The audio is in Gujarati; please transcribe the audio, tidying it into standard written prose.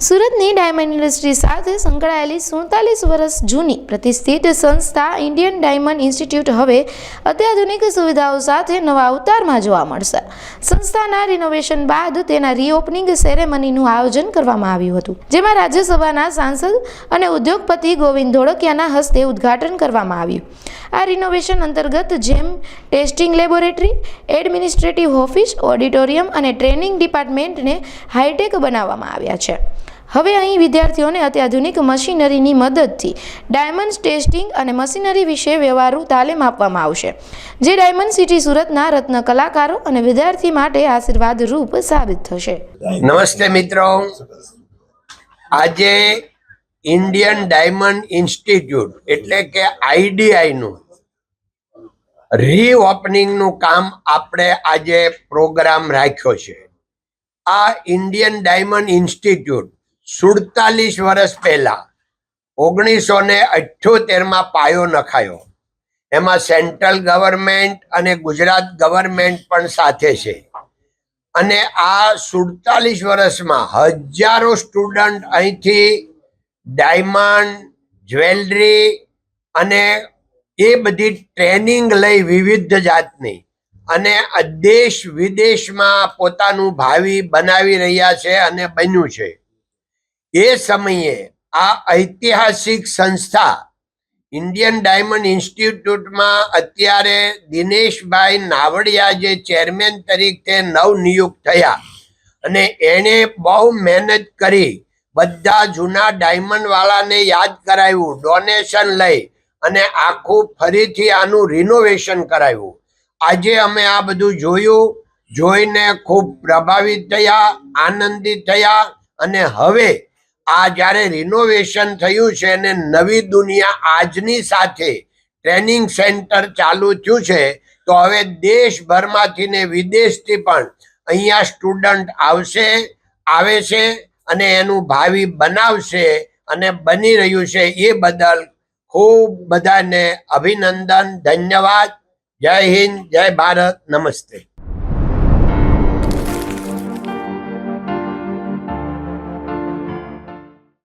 સુરતની ડાયમંડ ઇન્ડસ્ટ્રી સાથે સંકળાયેલી 47 વર્ષ જૂની પ્રતિષ્ઠિત સંસ્થા ઇન્ડિયન ડાયમંડ ઇન્સ્ટિટ્યૂટ હવે અત્યાધુનિક સુવિધાઓ સાથે નવા અવતારમાં જોવા મળશે। સંસ્થાના રિનોવેશન બાદ તેના રીઓપનિંગ સેરેમનીનું આયોજન કરવામાં આવ્યું હતું, જેમાં રાજ્યસભાના સાંસદ અને ઉદ્યોગપતિ ગોવિંદ ધોળકિયાના હસ્તે ઉદ્ઘાટન કરવામાં આવ્યું। આ રિનોવેશન અંતર્ગત જેમ testing laboratory, administrative office, auditorium અને ટ્રેનિંગ ડિપાર્ટમેન્ટને હાઈટેક બનાવવામાં આવ્યા છે। હવે અહીં વિદ્યાર્થીઓને અત્યાધુનિક મશીનરીની મદદથી ડાયમંડ ટેસ્ટિંગ અને મશીનરી વિશે વ્યવહારુ તાલીમ આપવામાં આવશે, જે ડાયમંડ સિટી સુરતના રત્ન કલાકારો અને વિદ્યાર્થી માટે આશીર્વાદરૂપ સાબિત થશે। નમસ્તે મિત્રો, આજે ઇન્ડિયન ડાયમંડ ઇન્સ્ટિટ્યૂટ એટલે કે આઈડીઆઈ નું રીઓપનિંગનું કામ આપણે આજે પ્રોગ્રામ રાખ્યો છે। આ ઇન્ડિયન ડાયમંડ ઇન્સ્ટિટ્યૂટ 47 વર્ષ પહેલા 1978માં પાયો નખાયો। એમાં સેન્ટ્રલ ગવર્મેન્ટ અને ગુજરાત ગવર્મેન્ટ પણ સાથે છે અને આ 47 વર્ષમાં હજારો સ્ટુડન્ટ અહીંથી ડાયમંડ, જ્વેલરી અને એ બધી ટ્રેનિંગ લઈ વિવિધ જાતની અને દેશ વિદેશમાં પોતાનું ભાવિ બનાવી રહ્યા છે અને બન્યું છે। એ સમયે આ ઐતિહાસિક સંસ્થા ઇન્ડિયન ડાયમંડ ઇન્સ્ટિટ્યૂટમાં અત્યારે દિનેશભાઈ નાવડિયા જે ચેરમેન તરીકે નવનિયુક્ત થયા અને એણે બહુ મહેનત કરી બધા જૂના ડાયમંડ વાળાને યાદ કરાવ્યું, ડોનેશન લઈ અને આખું ફરીથી આનું રિનોવેશન કરાવ્યું। આજે અમે આ બધું જોયું, જોઈને ખૂબ પ્રભાવિત થયા, આનંદિત થયા અને હવે આ જ્યારે રિનોવેશન થયું છે અને નવી દુનિયા આજની સાથે ટ્રેનિંગ સેન્ટર ચાલુ થયું છે, તો હવે દેશભરમાંથી ને વિદેશથી પણ અહીંયા સ્ટુડન્ટ આવે છે અને એનું ભાવિ બનાવશે અને બની રહ્યું છે। એ બદલ ખૂબ બધાને અભિનંદન, ધન્યવાદ। જય હિન્દ, જય ભારત, નમસ્તે।